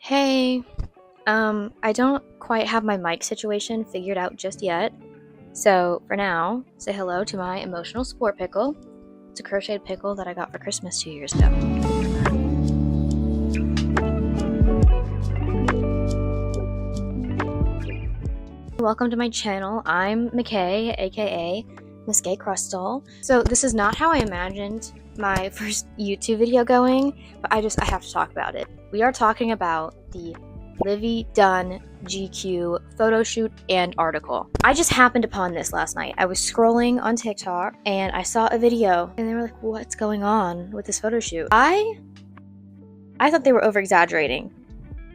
Hey, I don't quite have my mic situation figured out just yet. So for now, say hello to my emotional support pickle. It's a crocheted pickle that I got for Christmas 2 years ago. Welcome to my channel. I'm McKay, aka Miss Gay Crustal. So this is not how I imagined my first YouTube video going, but I have to talk about it. We are talking about the Livvy Dunne GQ photo shoot and article. I just happened upon this last night. I was scrolling on TikTok and I saw a video and they were like, what's going on with this photo shoot? I thought they were over exaggerating.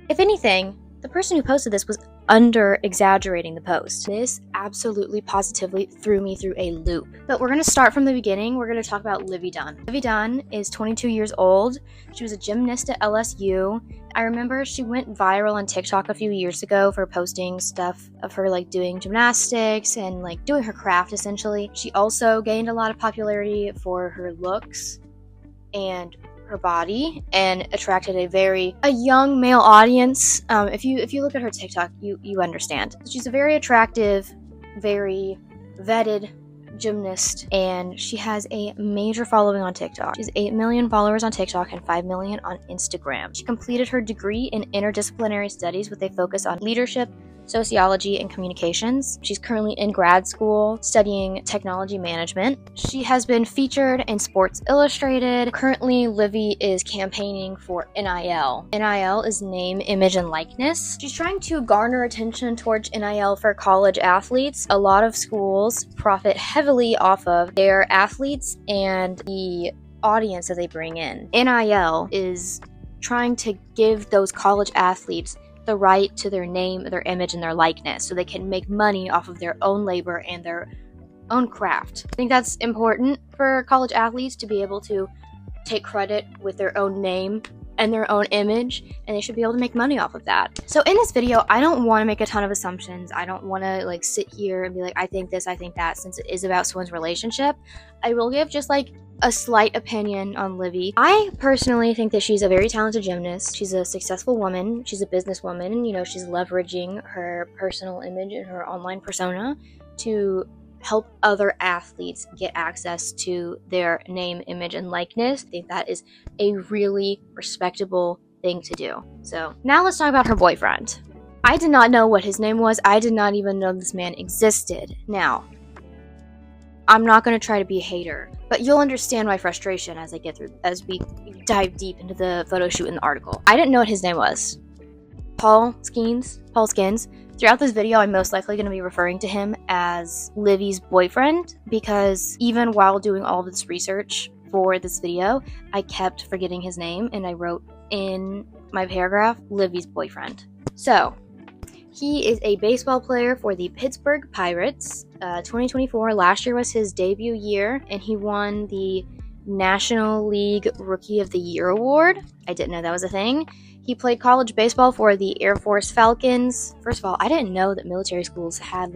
If anything, the person who posted this was under exaggerating the post. This absolutely positively threw me through a loop. But we're going to start from the beginning. We're going to talk about Livvy Dunne. Livvy Dunne is 22 years old. She was a gymnast at LSU. I remember she went viral on TikTok a few years ago for posting stuff of her doing gymnastics and doing her craft essentially. She also gained a lot of popularity for her looks and her body and attracted a young male audience. If you look at her TikTok, you understand. She's a very attractive, very vetted gymnast, and she has a major following on TikTok. She has 8 million followers on TikTok and 5 million on Instagram. She completed her degree in interdisciplinary studies with a focus on leadership, sociology, and communications. She's currently in grad school studying technology management. She has been featured in Sports Illustrated. Currently, Livvy is campaigning for NIL. NIL is name, image, and likeness. She's trying to garner attention towards NIL for college athletes. A lot of schools profit heavily off of their athletes and the audience that they bring in. NIL is trying to give those college athletes the right to their name, their image, and their likeness so they can make money off of their own labor and their own craft. I think that's important for college athletes to be able to take credit with their own name and their own image, and they should be able to make money off of that. So in this video, I don't want to make a ton of assumptions. I don't want to sit here and be like, I think this, I think that, since it is about someone's relationship. I will give just a slight opinion on Livvy. I personally think that she's a very talented gymnast. She's a successful woman. She's a businesswoman. She's leveraging her personal image and her online persona to help other athletes get access to their name, image, and likeness. I think that is a really respectable thing to do. So now let's talk about her boyfriend. I did not know what his name was. I did not even know this man existed. Now, I'm not going to try to be a hater, but you'll understand my frustration as we dive deep into the photo shoot in the article. I didn't know what his name was. Paul Skins. Throughout this video, I'm most likely going to be referring to him as Livvy's boyfriend, because even while doing all this research for this video, I kept forgetting his name, and I wrote in my paragraph, Livvy's boyfriend. So, he is a baseball player for the Pittsburgh Pirates. 2024, last year was his debut year, and he won the National League Rookie of the Year award. I didn't know that was a thing. He played college baseball for the Air Force Falcons. First of all, I didn't know that military schools had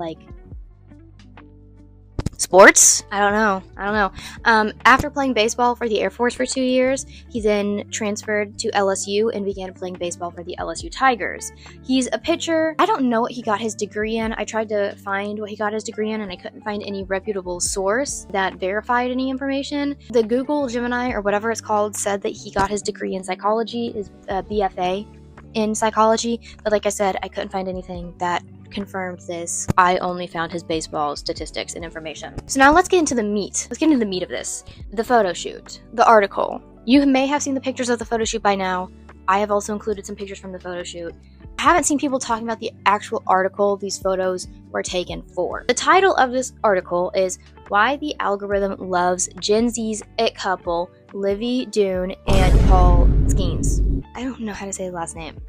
sports? I don't know. After playing baseball for the Air Force for 2 years, he then transferred to LSU and began playing baseball for the LSU Tigers. He's a pitcher. I don't know what he got his degree in. I tried to find what he got his degree in, and I couldn't find any reputable source that verified any information. The Google Gemini, or whatever it's called, said that he got his degree in psychology, his BFA in psychology, but like I said, I couldn't find anything that confirmed this. I only found his baseball statistics and information. So now let's get into the meat. Let's get into the meat of this. The photo shoot, the article. You may have seen the pictures of the photo shoot by now. I have also included some pictures from the photo shoot. I haven't seen people talking about the actual article these photos were taken for. The title of this article is Why the Algorithm Loves Gen Z's It Couple, Livvy Dunne and Paul Skins. I don't know how to say the last name.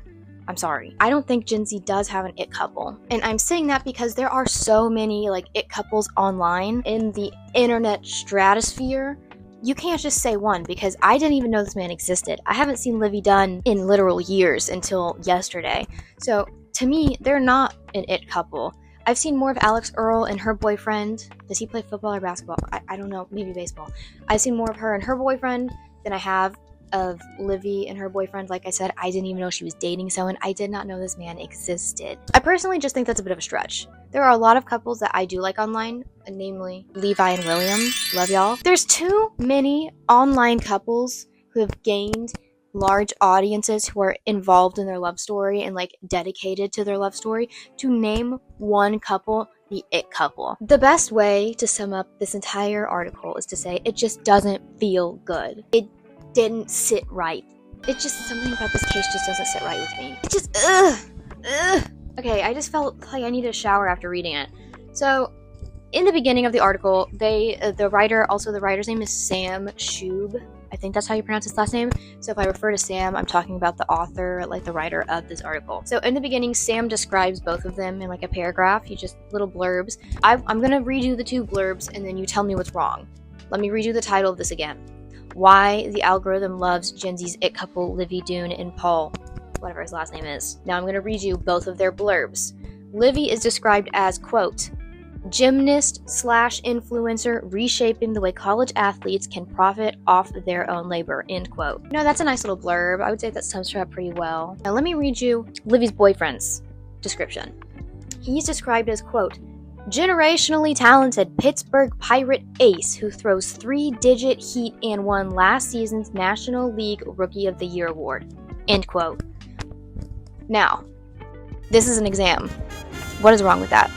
I'm sorry. I don't think Gen Z does have an it couple. And I'm saying that because there are so many it couples online in the internet stratosphere. You can't just say one, because I didn't even know this man existed. I haven't seen Livvy Dunne in literal years until yesterday. So to me, they're not an it couple. I've seen more of Alex Earl and her boyfriend. Does he play football or basketball? I don't know, maybe baseball. I've seen more of her and her boyfriend than I have of Livvy and her boyfriend. Like I said, I didn't even know she was dating someone. I did not know this man existed. I personally just think that's a bit of a stretch. There are a lot of couples that I do like online, namely Levi and William. Love y'all. There's too many online couples who have gained large audiences who are involved in their love story and like dedicated to their love story to name one couple the it couple. The best way to sum up this entire article is to say it just doesn't feel good. It didn't sit right. It just, something about this case just doesn't sit right with me. It just, ugh. Okay, I just felt like I needed a shower after reading it. So, in the beginning of the article, the writer's name is Sam Shube. I think that's how you pronounce his last name. So if I refer to Sam, I'm talking about the author, like the writer of this article. So in the beginning, Sam describes both of them in like a paragraph. He just little blurbs. I'm gonna redo the 2 blurbs and then you tell me what's wrong. Let me redo the title of this again. Why the algorithm loves Gen Z's it couple, Livvy, Dunne, and Paul, whatever his last name is. Now I'm gonna read you both of their blurbs. Livvy is described as, quote, gymnast/influencer reshaping the way college athletes can profit off their own labor, end quote. No, that's a nice little blurb. I would say that sums her up pretty well. Now let me read you Livvy's boyfriend's description. He's described as, quote, generationally talented Pittsburgh Pirate ace who throws 3-digit heat and won last season's National League Rookie of the Year award, end quote. Now, this is an exam. What is wrong with that?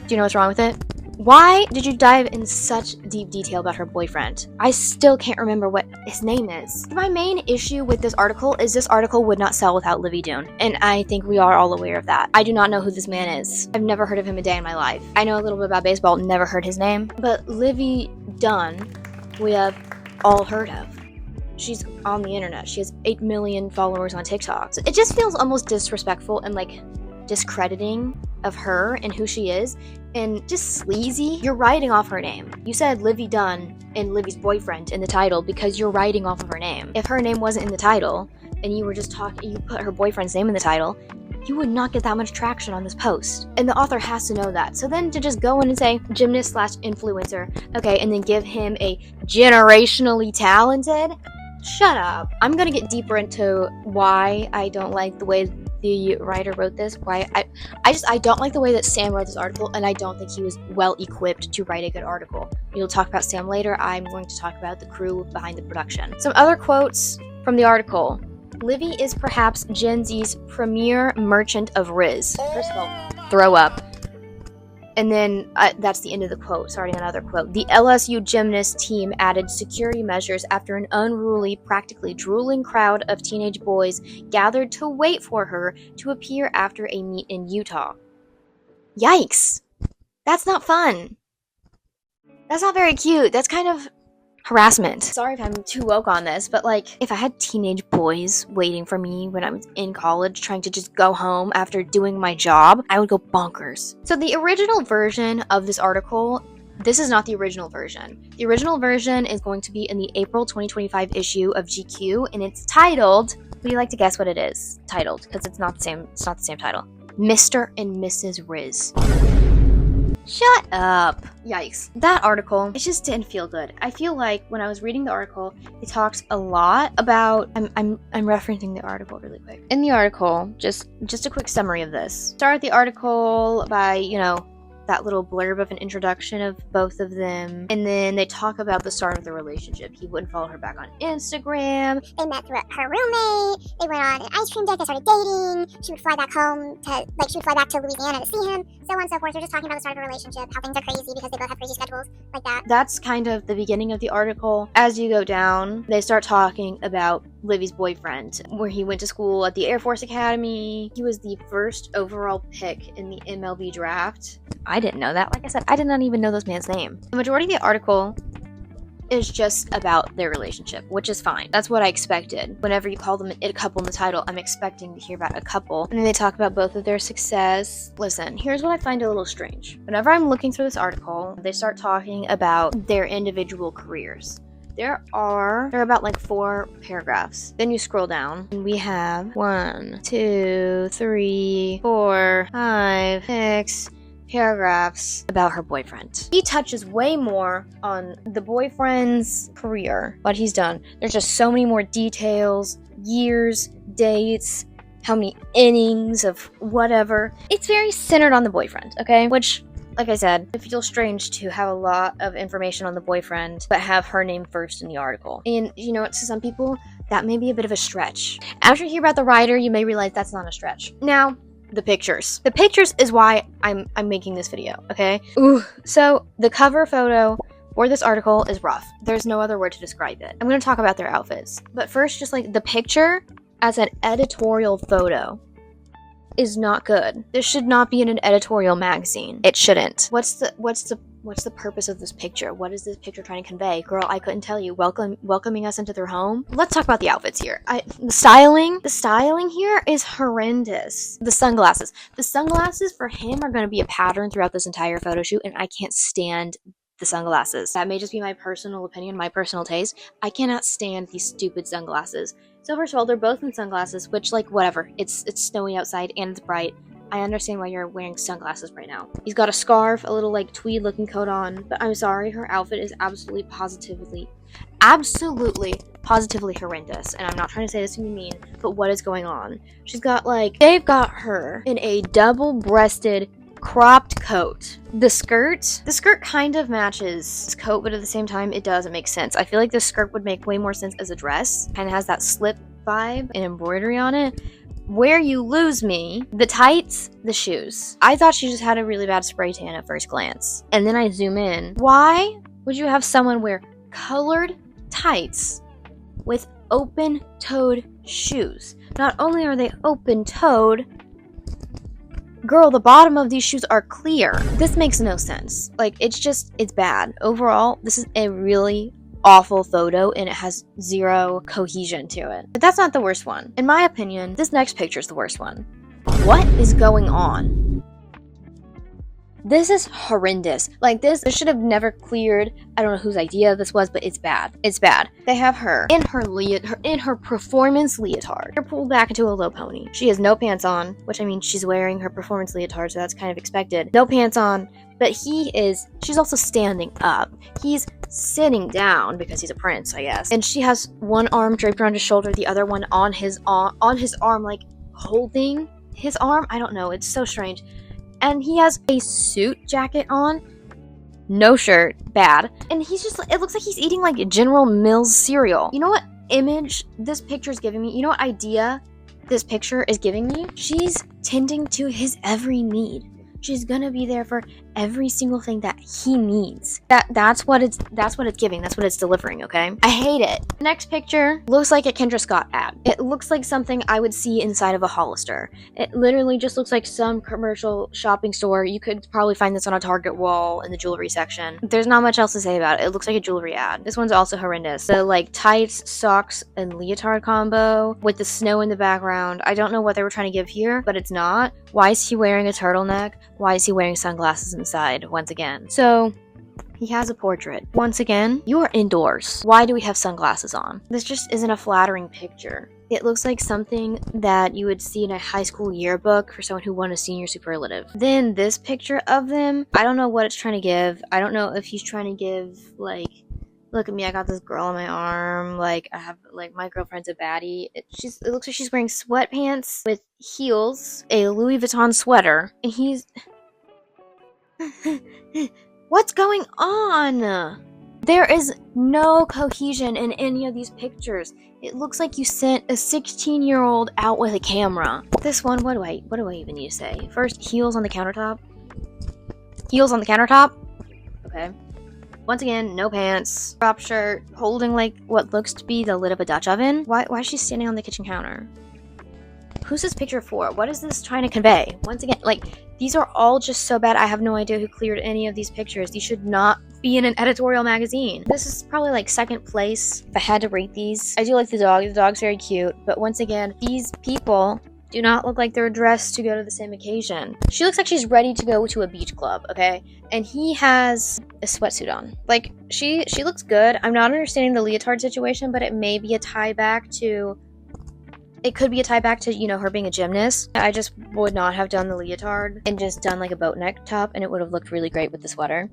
Do you know what's wrong with it? Why did you dive in such deep detail about her boyfriend? I still can't remember what his name is. My main issue with this article is this article would not sell without Livvy Dunne, and I think we are all aware of that. I do not know who this man is. I've never heard of him a day in my life. I know a little bit about baseball, never heard his name. But Livvy Dunne, we have all heard of. She's on the internet. She has 8 million followers on TikTok. So it just feels almost disrespectful and like discrediting of her and who she is, and just sleazy. You're writing off her name. You said Livvy Dunne and Livvy's boyfriend in the title because you're writing off of her name. If her name wasn't in the title and you were just you put her boyfriend's name in the title, you would not get that much traction on this post. And the author has to know that. So then to just go in and say gymnast/influencer, okay, and then give him a generationally talented, shut up. I'm gonna get deeper into why I don't like the way the writer wrote this, why I don't like the way that Sam wrote this article, and I don't think he was well equipped to write a good article. We'll talk about Sam later. I'm going to talk about the crew behind the production. Some other quotes from the article. Livvy is perhaps Gen Z's premier merchant of Riz. First of all, throw up. And then that's the end of the quote. Starting another quote. The LSU gymnast team added security measures after an unruly, practically drooling crowd of teenage boys gathered to wait for her to appear after a meet in Utah. Yikes. That's not fun. That's not very cute. That's kind of harassment. Sorry if I'm too woke on this, but like, if I had teenage boys waiting for me when I was in college trying to just go home after doing my job, I would go bonkers. So the original version of this article, this is not the original version. The original version is going to be in the April 2025 issue of GQ, and it's titled, would you like to guess what it is titled? Because it's not the same title. Mr. and Mrs. Riz. Shut up. Yikes. That article, it just didn't feel good. I feel like when I was reading the article, it talks a lot about, I'm referencing the article really quick. In the article, just a quick summary of this. Start the article by, that little blurb of an introduction of both of them, and then they talk about the start of the relationship. He wouldn't follow her back on Instagram. They met through her roommate. They went on an ice cream date. They started dating. She would fly back to Louisiana to see him. So on and so forth. They're just talking about the start of a relationship, how things are crazy because they both have crazy schedules like that. That's kind of the beginning of the article. As you go down, they start talking about Livvy's boyfriend, where he went to school at the Air Force Academy. He was the first overall pick in the MLB draft. I didn't know that. Like I said, I did not even know this man's name. The majority of the article is just about their relationship, which is fine. That's what I expected. Whenever you call them a couple in the title, I'm expecting to hear about a couple. And then they talk about both of their success. Listen, here's what I find a little strange. Whenever I'm looking through this article, they start talking about their individual careers. There are about like 4 paragraphs. Then you scroll down and we have 1, 2, 3, 4, 5, 6 paragraphs about her boyfriend. He touches way more on the boyfriend's career, what he's done. There's just so many more details, years, dates, how many innings of whatever. It's very centered on the boyfriend, okay? Which, like I said, it feels strange to have a lot of information on the boyfriend, but have her name first in the article. And you know what, to some people, that may be a bit of a stretch. After you hear about the writer, you may realize that's not a stretch. Now, the pictures. The pictures is why I'm making this video, okay? Ooh. So, the cover photo for this article is rough. There's no other word to describe it. I'm gonna talk about their outfits. But first, just like the picture as an editorial photo is not good. This should not be in an editorial magazine. It shouldn't. What's the purpose of this picture? What is this picture trying to convey? Girl, I couldn't tell you. Welcoming us into their home. Let's talk about the outfits here. The styling here is horrendous. The sunglasses for him are going to be a pattern throughout this entire photo shoot, and I can't stand the sunglasses. That may just be my personal opinion, my personal taste. I cannot stand these stupid sunglasses. So first of all, they're both in sunglasses, which, like, whatever. It's snowy outside and it's bright. I understand why you're wearing sunglasses right now. He's got a scarf, a little, like, tweed looking coat on, but I'm sorry, her outfit is absolutely positively horrendous. And I'm not trying to say this to be mean, but what is going on? She's got, like, they've got her in a double-breasted cropped coat. The skirt kind of matches this coat, but at the same time, it doesn't make sense. I feel like this skirt would make way more sense as a dress. Kind of has that slip vibe and embroidery on it. Where you lose me, the tights, the shoes. I thought she just had a really bad spray tan at first glance. And then I zoom in. Why would you have someone wear colored tights with open-toed shoes? Not only are they open-toed, girl, the bottom of these shoes are clear. This makes no sense. Like, it's bad. Overall, this is a really awful photo, and it has zero cohesion to it. But that's not the worst one. In my opinion, this next picture is the worst one. What is going on? This is horrendous. Like, this should have never cleared. I don't know whose idea this was, but it's bad. It's bad. They have her in her performance leotard. They're pulled back into a low pony. She has no pants on, which, I mean, she's wearing her performance leotard, so that's kind of expected. No pants on, but she's also standing up. He's sitting down because he's a prince, I guess. And she has one arm draped around his shoulder, the other one on his arm, like holding his arm. I don't know. It's so strange. And he has a suit jacket on, no shirt, bad. And he's just, it looks like he's eating like General Mills cereal. You know what image this picture is giving me? You know what idea this picture is giving me? She's tending to his every need. She's gonna be there for every single thing that he needs. That's what it's giving. That's what it's delivering, okay? I hate it. The next picture looks like a Kendra Scott ad. It looks like something I would see inside of a Hollister. It literally just looks like some commercial shopping store. You could probably find this on a Target wall in the jewelry section. There's not much else to say about it. It looks like a jewelry ad. This one's also horrendous. The, like, tights, socks, and leotard combo with the snow in the background. I don't know what they were trying to give here, but it's not. Why is he wearing a turtleneck? Why is he wearing sunglasses inside once again? So, he has a portrait. Once again, you are indoors. Why do we have sunglasses on? This just isn't a flattering picture. It looks like something that you would see in a high school yearbook for someone who won a senior superlative. Then this picture of them, I don't know what it's trying to give. I don't know if he's trying to give, like, look at me, I got this girl on my arm, like, I have, like, my girlfriend's a baddie. It looks like she's wearing sweatpants with heels, a Louis Vuitton sweater, and he's... What's going on? There is no cohesion in any of these pictures. It looks like you sent a 16-year-old out with a camera. This one, what do I even need to say? First, heels on the countertop. Heels on the countertop? Okay. Once again, no pants, crop shirt, holding, like, what looks to be the lid of a Dutch oven. Why is she standing on the kitchen counter? Who's this picture for? What is this trying to convey? Once again, like, these are all just so bad. I have no idea who cleared any of these pictures. These should not be in an editorial magazine. This is probably, like, second place if I had to rate these. I do like the dog. The dog's very cute. But once again, these people do not look like they're dressed to go to the same occasion. She looks like she's ready to go to a beach club, okay? And he has a sweatsuit on. Like, she looks good. I'm not understanding the leotard situation, but it may be a tie back to It could be a tie back to, you know, her being a gymnast. I just would not have done the leotard and just done like a boat neck top, and it would have looked really great with the sweater.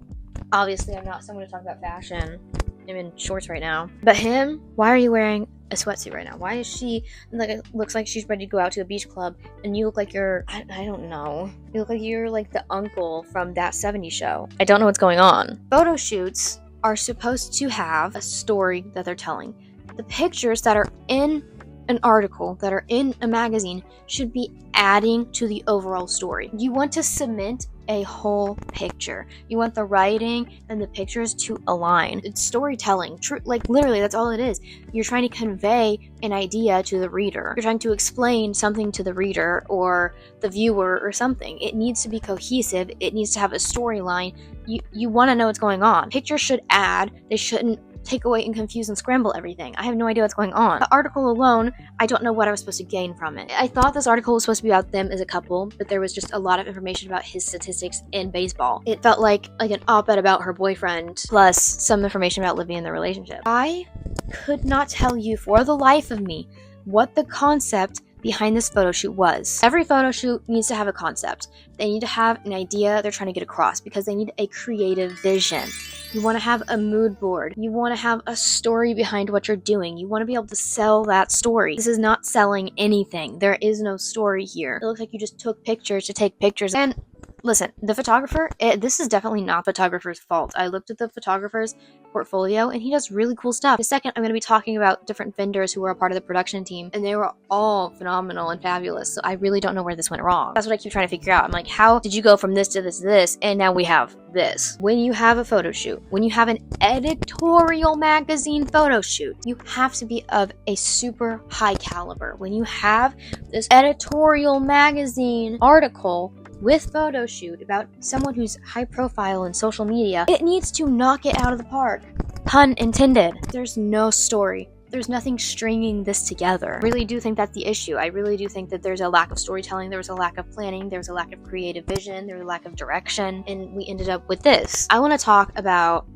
Obviously, I'm not someone to talk about fashion. I'm in shorts right now. But him, why are you wearing a sweatsuit right now? Why is she, like, it looks like she's ready to go out to a beach club, and you look like you're, I don't know. You look like you're like the uncle from That 70s Show. I don't know what's going on. Photo shoots are supposed to have a story that they're telling. The pictures that are in an article, that are in a magazine, should be adding to the overall story. You want to cement a whole picture. You want the writing and the pictures to align. It's storytelling. True, like literally, that's all it is. You're trying to convey an idea to the reader. You're trying to explain something to the reader or the viewer or something. It needs to be cohesive. It needs to have a storyline. You want to know what's going on. Pictures should add. They shouldn't take away and confuse and scramble everything. I have no idea what's going on. The article alone, I don't know what I was supposed to gain from it. I thought this article was supposed to be about them as a couple, but there was just a lot of information about his statistics in baseball. It felt like an op-ed about her boyfriend, plus some information about Livvy and their relationship. I could not tell you for the life of me what the concept behind this photo shoot was. Every photo shoot needs to have a concept. They need to have an idea they're trying to get across because they need a creative vision. You want to have a mood board. You want to have a story behind what you're doing. You want to be able to sell that story. This is not selling anything. There is no story here. It looks like you just took pictures to take pictures. And listen, the photographer, this is definitely not the photographer's fault. I looked at the photographer's portfolio and he does really cool stuff. In a second, I'm going to be talking about different vendors who were a part of the production team, and they were all phenomenal and fabulous. So I really don't know where this went wrong. That's what I keep trying to figure out. I'm like, how did you go from this to this to this, and now we have this? When you have a photo shoot, when you have an editorial magazine photo shoot, you have to be of a super high caliber. When you have this editorial magazine article with photo shoot about someone who's high profile in social media, it needs to knock it out of the park. Pun intended. There's no story. There's nothing stringing this together. I really do think that's the issue. I really do think that there's a lack of storytelling, there was a lack of planning, there was a lack of creative vision, there was a lack of direction, and we ended up with this. I want to talk about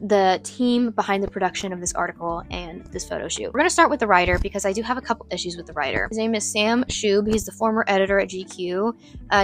the team behind the production of this article and this photo shoot. We're going to start with the writer because I do have a couple issues with the writer. His name is Sam Shube. He's the former editor at GQ.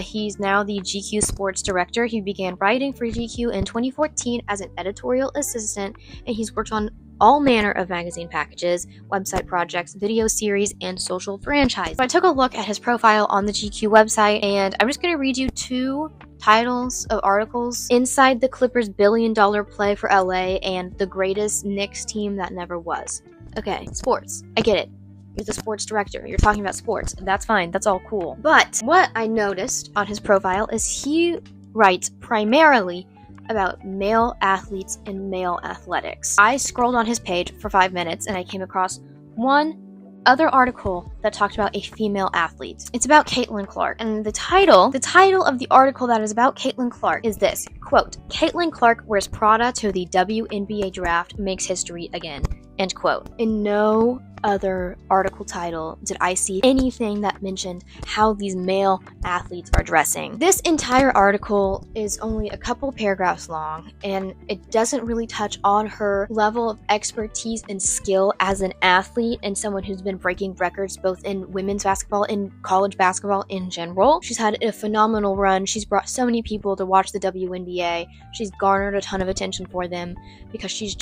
He's now the GQ sports director. He began writing for GQ in 2014 as an editorial assistant, and he's worked on all manner of magazine packages, website projects, video series, and social franchise. So I took a look at his profile on the GQ website, and I'm just going to read you two titles of articles: Inside the Clippers' billion-dollar play for LA and The Greatest Knicks Team That Never Was. Okay, sports. I get it. You're the sports director. You're talking about sports. That's fine. That's all cool. But what I noticed on his profile is he writes primarily about male athletes and male athletics. I scrolled on his page for 5 minutes and I came across one other article that talked about a female athlete. It's about Caitlin Clark, and the title of the article that is about Caitlin Clark is this, quote, "Caitlin Clark wears Prada to the WNBA draft, makes history again," end quote. In no other article title did I see anything that mentioned how these male athletes are dressing. This entire article is only a couple paragraphs long, and it doesn't really touch on her level of expertise and skill as an athlete and someone who's been breaking records both in women's basketball and college basketball in general. She's had a phenomenal run. She's brought so many people to watch the WNBA. She's garnered a ton of attention for them because she's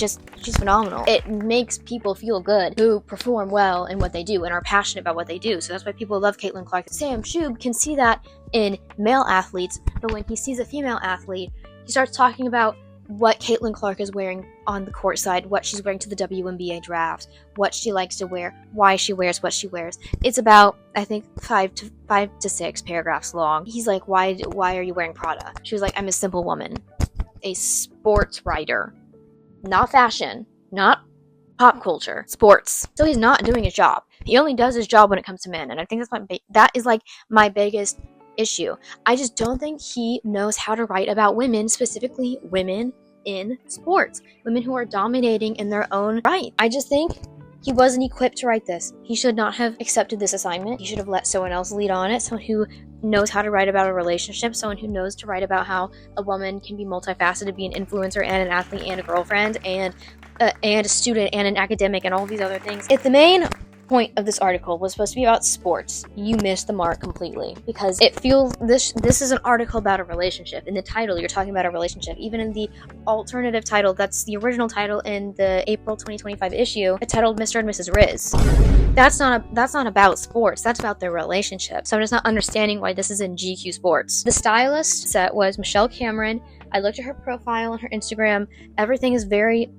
phenomenal. It makes people feel good who perform well in what they do and are passionate about what they do. So that's why people love Caitlin Clark. Sam Shube can see that in male athletes, but when he sees a female athlete, he starts talking about what Caitlin Clark is wearing on the court side, what she's wearing to the WNBA draft, what she likes to wear, why she wears what she wears. It's about, I think, 5 to 6 paragraphs long. He's like, why are you wearing Prada? She was like, I'm a simple woman, a sports writer, not fashion, not pop culture, sports. So he's not doing his job. He only does his job when it comes to men, and I think that is my biggest issue. I just don't think he knows how to write about women, specifically women in sports, women who are dominating in their own right. I just think he wasn't equipped to write this. He should not have accepted this assignment. He should have let someone else lead on it, someone who knows how to write about a relationship, someone who knows to write about how a woman can be multifaceted, be an influencer and an athlete and a girlfriend and a student and an academic and all these other things. If the main point of this article was supposed to be about sports, you missed the mark completely, because it feels this is an article about a relationship. In the title, you're talking about a relationship. Even in the alternative title, that's the original title in the April 2025 issue, it's titled Mr. and Mrs. Riz. That's not about sports. That's about their relationship. So I'm just not understanding why this is in GQ Sports. The stylist set was Michelle Cameron. I looked at her profile on her Instagram. Everything is very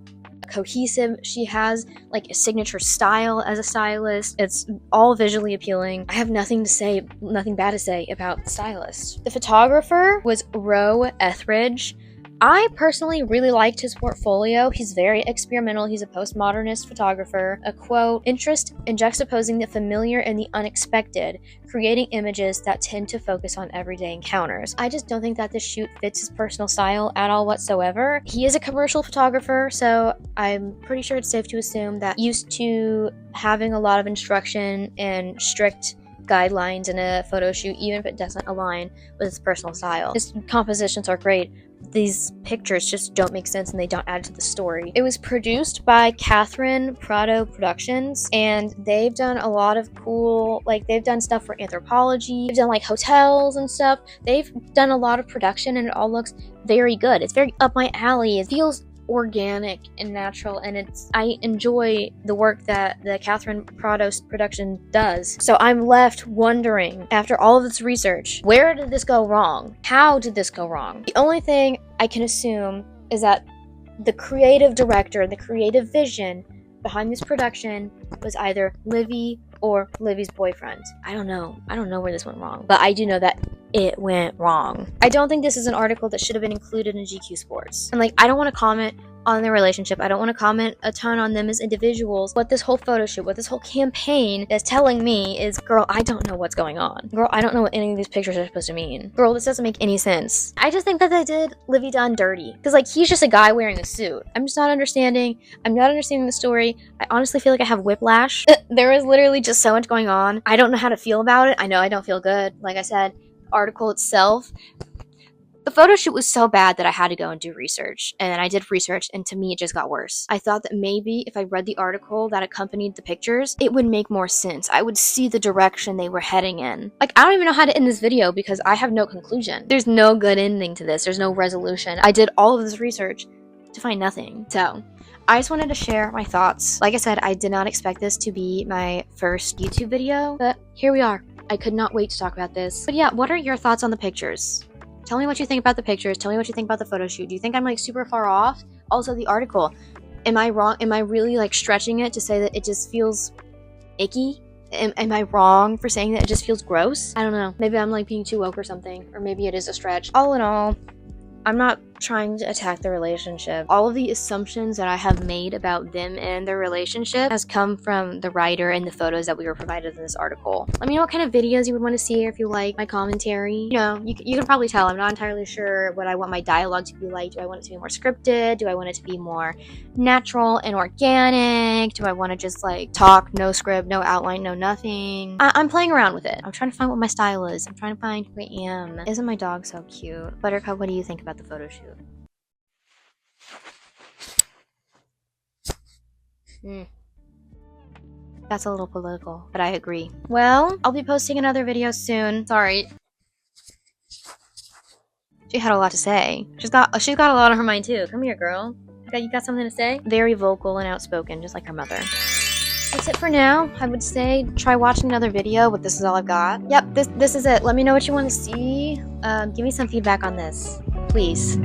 cohesive. She has like a signature style as a stylist. It's all visually appealing. I have nothing bad to say about the stylist. The photographer was Roe Etheridge. I personally really liked his portfolio. He's very experimental. He's a postmodernist photographer. A quote, interest in juxtaposing the familiar and the unexpected, creating images that tend to focus on everyday encounters. I just don't think that this shoot fits his personal style at all whatsoever. He is a commercial photographer, so I'm pretty sure it's safe to assume that used to having a lot of instruction and strict guidelines in a photo shoot, even if it doesn't align with his personal style. His compositions are great. These pictures just don't make sense and they don't add to the story. It was produced by Catherine Prado Productions, and they've done a lot of cool, like they've done stuff for Anthropology, they've done like hotels and stuff. They've done a lot of production and it all looks very good. It's very up my alley. It feels organic and natural, and I enjoy the work that the Catherine Prado production does. So I'm left wondering, after all of this research, where did this go wrong? How did this go wrong? The only thing I can assume is that the creative director, the creative vision behind this production was either Livvy or Livvy's boyfriend. I don't know where this went wrong, but I do know that it went wrong. I don't think this is an article that should have been included in GQ Sports. And like, I don't want to comment on their relationship. I don't want to comment a ton on them as individuals. What this whole photo shoot, what this whole campaign is telling me is, girl, I don't know what's going on. Girl, I don't know what any of these pictures are supposed to mean. Girl, this doesn't make any sense. I just think that they did Livvy Dunne dirty. Because like, he's just a guy wearing a suit. I'm just not understanding. I'm not understanding the story. I honestly feel like I have whiplash. There is literally just so much going on. I don't know how to feel about it. I know I don't feel good. Like I said, article itself, the photo shoot was so bad that I had to go and do research, and I did research, and to me it just got worse. I thought that maybe if I read the article that accompanied the pictures, it would make more sense. I would see the direction they were heading in. Like, I don't even know how to end this video because I have no conclusion. There's no good ending to this. There's no resolution. I did all of this research to find nothing. So I just wanted to share my thoughts. Like I said, I did not expect this to be my first YouTube video, but here we are. I could not wait to talk about this. But yeah, what are your thoughts on the pictures? Tell me what you think about the pictures. Tell me what you think about the photo shoot. Do you think I'm like super far off? Also, the article. Am I wrong? Am I really like stretching it to say that it just feels icky? Am I wrong for saying that it just feels gross? I don't know. Maybe I'm like being too woke or something. Or maybe it is a stretch. All in all, I'm not trying to attack the relationship. All of the assumptions that I have made about them and their relationship has come from the writer and the photos that we were provided in this article. Let me know what kind of videos you would want to see, or if you like my commentary. You know, you can probably tell I'm not entirely sure what I want my dialogue to be like. Do I want it to be more scripted? Do I want it to be more natural and organic? Do I want to just like talk, no script, no outline, no nothing? I'm playing around with it. I'm trying to find what my style is. I'm trying to find who I am. Isn't my dog so cute? Buttercup, what do you think about the photo shoot? That's a little political, but I agree. Well, I'll be posting another video soon. Sorry. She had a lot to say. She's got a lot on her mind too. Come here, girl. You got something to say? Very vocal and outspoken, just like her mother. That's it for now. I would say try watching another video, but this is all I've got. Yep, this is it. Let me know what you want to see. Give me some feedback on this, please.